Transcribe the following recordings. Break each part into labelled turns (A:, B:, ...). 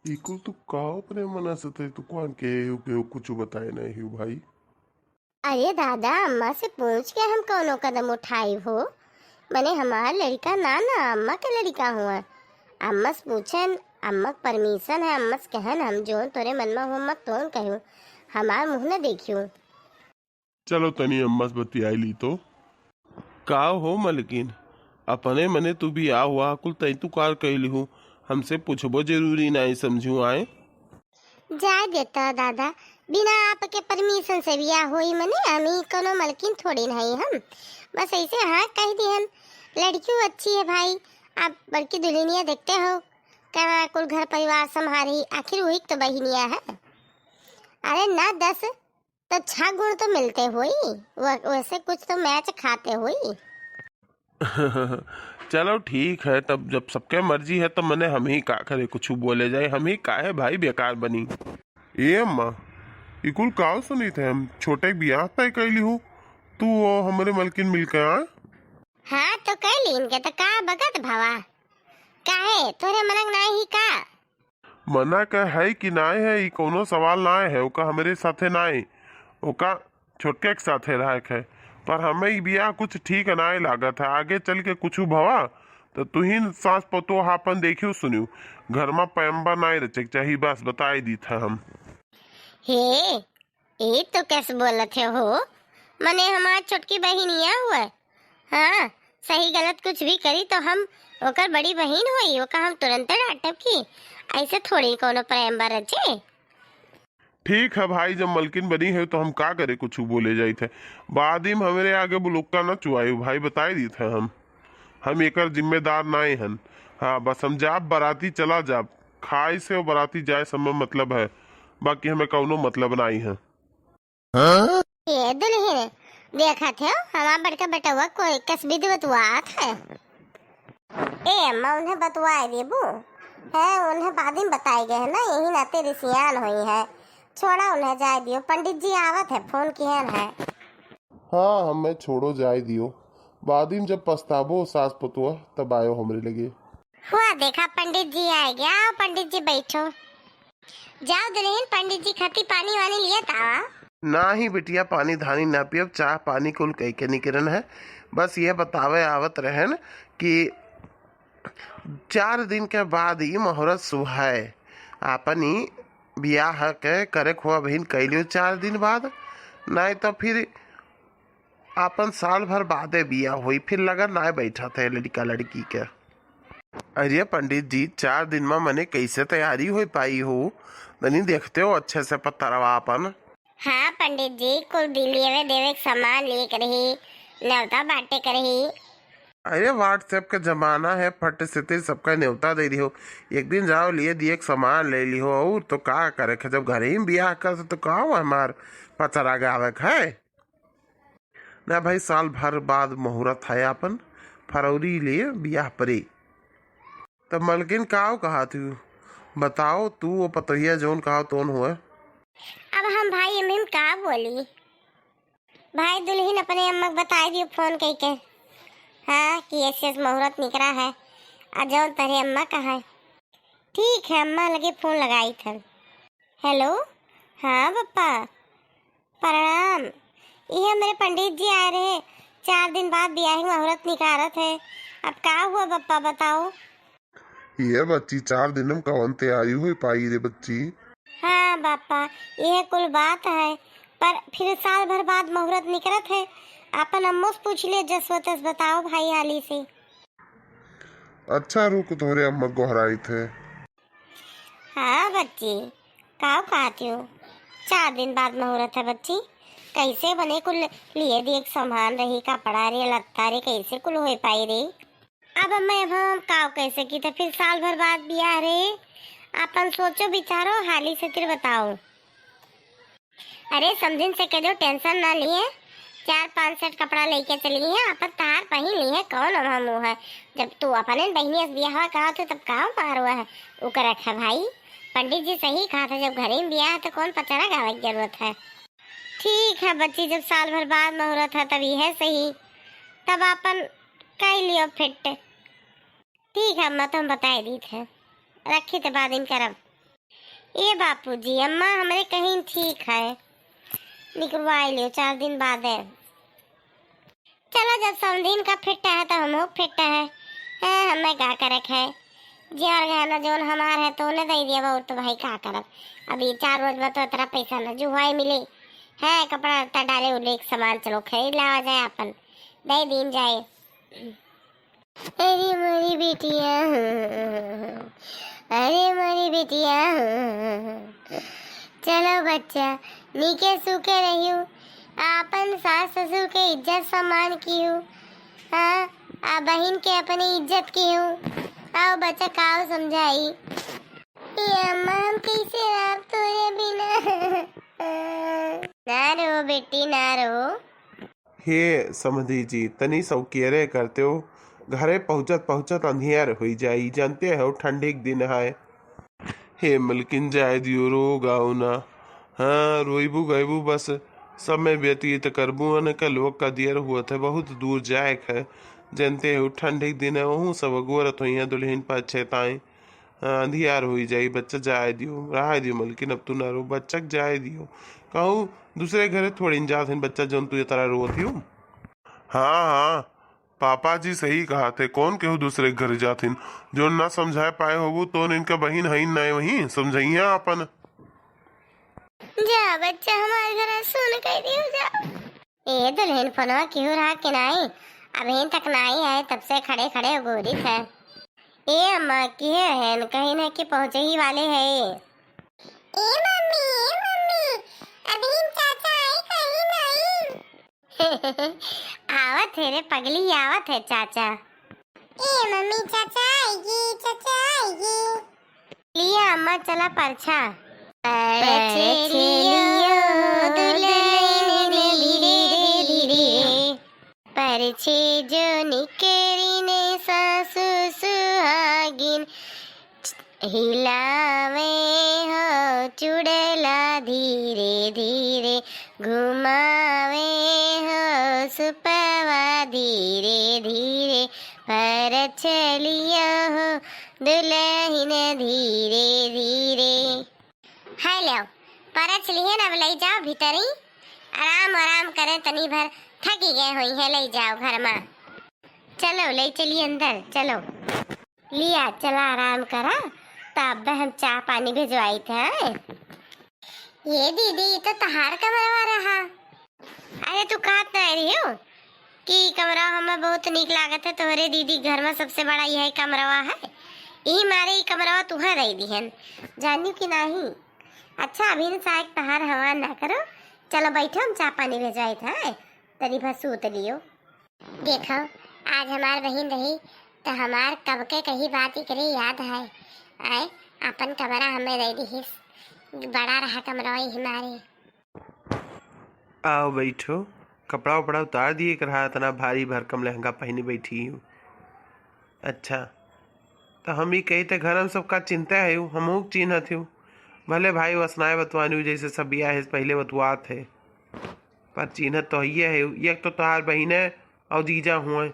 A: Eco तू का अपने मना से तू कौन के कुछ बताए नहीं हूँ भाई।
B: अरे दादा, अम्मा से पूछ के हम कौनो कदम उठाई हो। मने हमार लड़का ना ना अम्मा के लड़का हुआ। अम्मा से पूछन, अम्मा के परमिशन है, अम्मा से कहन हम जो तोरे मन में हो अम्मा तोन कहूँ। हमार मुंह न देखियो।
A: चलो तनी अम्मा से बतियाई ली तो का हो मलकिन। अपने मने तू भी आ हुआ कुल तई तू कार कैली हूँ। हमसे पूछबो जरूरी नहीं समझू आए।
B: जाए देता दादा, बिना आपके परमिशन से बिया होई मने हमी कोनो मलकिन थोड़ी नहीं हम। बस ऐसे हाँ कह दिहन। लड़की अच्छी है भाई, आप बड़की दुल्हनिया देखते हो क्या कुल घर परिवार संभारी, आखिर वही तो बहनिया है। अरे ना 10 तो 6 गुण तो मिलते हुई, वैसे कुछ तो मैच खाते हुई।
A: चलो ठीक है, तब जब सबके मर्जी है तो मने हम ही का करे कुछ बोले जाए, हम ही काहे भाई बेकार बनी। ए अम्मा, इकुल काव सुनी थे हम छोटे ब्याह तय कैली हूँ। तू वो हमारे मलकिन मिलके आए।
B: हाँ तो कह लीन के तो का बगत भावा, काहे तोरे मनक नहीं का।
A: मना का है कि नाय है, ई कोनो सवाल नाय है, ओका हमारे साथे नाय, ओका छोटके के साथे रहे है। पर हमें ई बियाह कुछ ठीक नाय लागत है, आगे चल के कुछ भवा तो तू ही सास पतो हापन देखियो सुनियो। घर में पैम्बा नाय रचे चाहिए, बस बताई दी था हम।
B: हे ये तो कैसे बोलते हो, मने हमार छोटकी बहनिया हुआ। हाँ, सही गलत कुछ भी करी तो हम ओकर बड़ी बहन हुई, ओका हम तुरंत डांटब की। ऐसे थोड़ी कोनो प्रेम बरचे।
A: ठीक है भाई, जब मलकिन बनी है तो हम का करे कुछ बोले जाए थे। बाद ही में हमारे आगे बुलुक्का न चुआई भाई, बताई दी थे हम एकर जिम्मेदार नाई हन। हाँ बस हम जाब बराती चला जाब, खाई से और बराती जाए समय मतलब है, बाकी हमें कौनो मतलब नहीं है। हाँ?
B: ये दुल्हन देखा थे हमारा बड़का बेटवा कोई कसबी बतवात है। ए अम्मा उन्हें बतवाए देबू है, उन्हें बाद में बताए गए है ना, यही नाते रिसियान हुई है। छोड़ा उन्हें जाए दियो, पंडित जी आवत है फोन किए है।
A: हाँ हमें छोड़ो जाए दियो, बाद ही में जब पछताबो सास पतुआ तब आयो हमरे लगे।
B: हुआ देखा पंडित जी आ गया, आओ पंडित जी बैठो। जाओ दुल्हन पंडित जी खाती पानी वानी लिया था।
A: ना ही बिटिया पानी धानी ना पियब, चाह पानी कुल कई के निकरन है। बस ये बतावे आवत रहन कि 4 दिन के बाद ही मुहूर्त सुबह अपनी बियाह के करे खुआ बहिन कैलियो 4 दिन बाद, नहीं तो फिर अपन साल भर बादे बिया हुई, फिर लगन ना बैठा थे लड़का लड़की के। अरे पंडित जी 4 दिन में मने कैसे तैयारी हो पाई हो, नहीं देखते हो अच्छे से पत्थरवा अपन।
B: हाँ पंडित जी, कुल दिलिये देवे सामान लेकर ही न्योता बांटे कर ही।
A: अरे व्हाट्सएप का जमाना है, फट से तेरे सबका न्योता दे रही हो। एक दिन जाओ लिए दिए एक सामान ले ली हो, और तो का करे जब घर ही में बियाह कर तो का हमार पचरा गावे है ना भाई। साल भर बाद मुहूर्त है अपन, फरवरी लिए बियाह परी। तब मलकिन काव कहा तू बताओ, तू वो पतोहिया जोन कहा तोन हुआ।
B: अब हम भाई अम्मी का बोली, भाई दुल्हन अपने अम्मा को बताई दियो फोन करके। हाँ कि ऐसे मुहूर्त निकला है, अजौन तेरे अम्मा कहा है। ठीक है, अम्मा लगे फोन लगाई था। हेलो, हाँ पप्पा प्रणाम। ये मेरे पंडित जी आ रहे, 4 दिन बाद ब्याह मुहूर्त निकालत है। अब का हुआ पप्पा बताओ।
A: ये बच्ची 4 दिन में कौन तैयारी हुई पाई रे बच्ची।
B: हाँ पापा, यह कुल बात है, पर फिर साल भर बाद मुहूर्त निकलत है। अपन अम्मो से पूछ ले, जसवतस बताओ भाई हाली से।
A: अच्छा रुक, तोरे अम्मा गोहराई थे।
B: हाँ बच्ची, काव कहती हो 4 दिन बाद मुहूर्त है बच्ची। कैसे बने कुल लिए दी एक सामान रही, कपड़ा रे लत्ता रे, कैसे कुल हो पाई रे। अब मैं हम काव कैसे की तो फिर साल भर बाद बियाह रे। अपन सोचो विचारो हाली से फिर बताओ। अरे समझिन से कह दो, टेंशन ना लिए, 4-5 सेट कपड़ा लेके चली है, अपन तार पहन ली है, कौन हम है। जब तू अपने बहनी से बियाह कहा तो तब कहाँ पार हुआ है उकर रखा भाई। पंडित जी सही कहा था, जब घर में बियाह है तो कौन पचड़ा गावे की जरूरत है। ठीक है बच्ची, जब साल भर बाद मुहूर्त है तभी है सही, तब अपन कह लियो फिट। ठीक है अम्मा, तुम बताए दी थे, रखी तो बाद इन करब। ए बापूजी, अम्मा हमारे कहीं ठीक है, निकलवा लियो, 4 दिन बाद है। चलो जब समझीन का फिट है तो हम फिट है हमें क्या करक है जी। और गहना जोन हमार है तो उन्हें दे दिया बहुत, तो भाई क्या करब। अभी 4 रोज में तो इतना पैसा न जो हुआ मिले है, कपड़ा लत्ता डाले उले एक सामान चलो खरीद लावा जाए, अपन दे दिन जाए। अरे मेरी बेटिया, अरे मेरी बेटिया, चलो बच्चा नीके सूखे रही हूँ, अपन सास ससुर के इज्जत सम्मान की हूँ, हाँ आ बहन के अपनी इज्जत की हूँ। आओ बच्चा काओ समझाई, ये अम्मा हम कैसे आप तोरे बिना। ना रो बेटी ना रो।
A: हे समधी जी, तनी सौकेरे करते हो, घरे पहुँचत पहुँचत अंधियार हो जाई, जानते हो ठंडी के दिन है। हे मलकिन जाय दियो, रो गाओ ना, हाँ रोईबू गईबू बस समय व्यतीत करबू, अन का लोग का दियर हुआ था बहुत दूर जाए है, जानते हो ठंडी के दिन है, वहूँ सब गोरत हुई दुल्हन पर छेताएं, अंधियार हो जाई, बच्चा जाए दियो, रहा दियो मलकिन, अब तू ना रो, बच्चा जाए दियो, कहूँ दूसरे घरे थोड़ी जात है बच्चा जौन तू ये तरह रोत हूँ। हाँ हाँ, पापा जी सही कहा थे, कौन केहू दूसरे घर जाथिन, जो ना समझा पाए होगू तो इनका बहिन है नहीं, वही समझैया अपन।
B: जा बच्चा हमारे घर सुन कर दियो जा। ए दुल्हन फोनवा क्यों रहा कि नहीं, अभी तक नहीं है, तब से खड़े खड़े गोरी थे। ए अम्मा की है कहीं ना कि पहुंचे ही वाले है। ए मम्मी अभी चाचा आए कहीं नहीं। आवत है रे पगली, आवत है चाचा। ए मम्मी चाचा आएगी। लिया अम्मा चला परछा। परछे जो निकरी ने सासु सुहागिन, हिलावे हो चुड़ला धीरे धीरे, घुमावे हो सुपवा धीरे धीरे, पर चलिया हो दुल्हन धीरे धीरे। हेलो परच लिए ना, ले जाओ भीतर ही, आराम करे, तनी भर थकी गए हुई है, ले जाओ घर में, चलो ले चलिए अंदर चलो। लिया चला आराम करा, तब हम चाय पानी भिजवाई थे। ये दीदी तो तहार कमरा रहा। अरे तू कहा रही हो कि कमरा हमें बहुत निक लागत है, तोहरे दीदी घर में सबसे बड़ा यही कमरवा है, ई मारे ई कमरवा तुहे दे दिहन, जानी कि नहीं। अच्छा अभी न चाय तहार हवा ना करो, चलो बैठो हम चाय पानी भिजवाई था, तनी भर सूत लियो। देखो आज हमार बहन रही तो हमार कब के कही बात ही करे याद है, आए अपन कमरा हमें दे दी, बड़ा रहा कमरा ही हमारे।
A: आओ बैठो, कपड़ा उपड़ा उतार दिए रहा, इतना भारी भरकम लहंगा पहने बैठी हूँ। अच्छा तो हम ही कही थे घर हम सबका चिंता है, हम चिन्ह थी, भले भाई वसनाए बतवानी जैसे सब बिया है पहले बतवा थे, पर चिन्ह तो ही है, एक तो तोहार बहन है और जीजा हुए,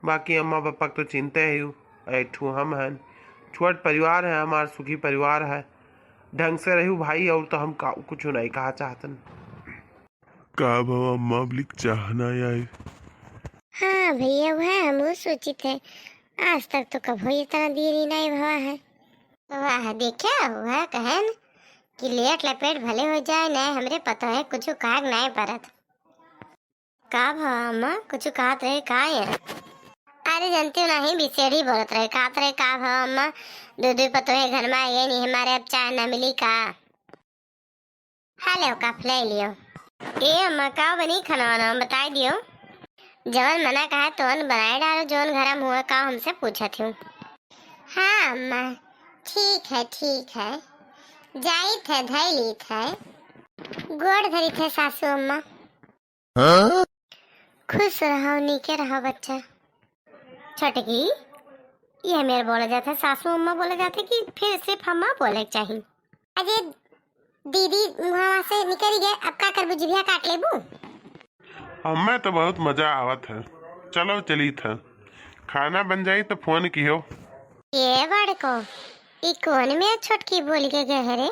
A: बाकी अम्मा पापा तो चिंता है, ऐठू हम हैं, छोट परिवार है हमार, सुखी परिवार है, ढंग से रहू भाई, और तो हम कुछ नहीं कहा चाहतन। का भाव अम्मा लिख चाहना आए।
B: हाँ भैया वह हम सोचित है, आज तक तो कभी इतना देरी नहीं हुआ है। वाह देखा वह कहन कि लेट लपेट भले हो जाए, नहीं हमरे पता है कुछ काग नहीं परत। का भाव अम्मा कुछ कहत रहे का है? अरे जानते हो नहीं बिसेड़ी बोलत रहे, कहत रहे का भाव अम्मा दूध पतो है घर में आए नहीं हमारे, अब चाय न मिली का। हेलो कप ले लियो। ए अम्मा का बनी खाना बता दियो, जवन मना कहा तो बनाए डालो, जोन घर में हुआ का हमसे पूछा थी। हाँ अम्मा ठीक है, जाई थे धैली थे, गोड़ धरी थे सासू अम्मा। हाँ? खुश रहो नीके रहो बच्चा। छटकी ये मेरे बोले जाते सासू अम्मा बोले जाते कि फिर सिर्फ अम्मा बोले चाहिए। अजय दीदी वहाँ से निकल गए, अब क्या कर बुझिया काट लेबू।
A: हमें तो बहुत मजा आवत है, चलो चली था, खाना बन जाई तो फोन की हो।
B: ये बड़को ई कौन में छोटकी बोल के गए रे?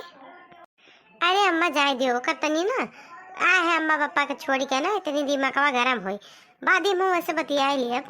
B: अम्मा जाए दियो कतनी ना आ है अम्मा पापा के छोड़ के ना इतनी दिमागवा गरम होई। बाद में वैसे बतिया लिया।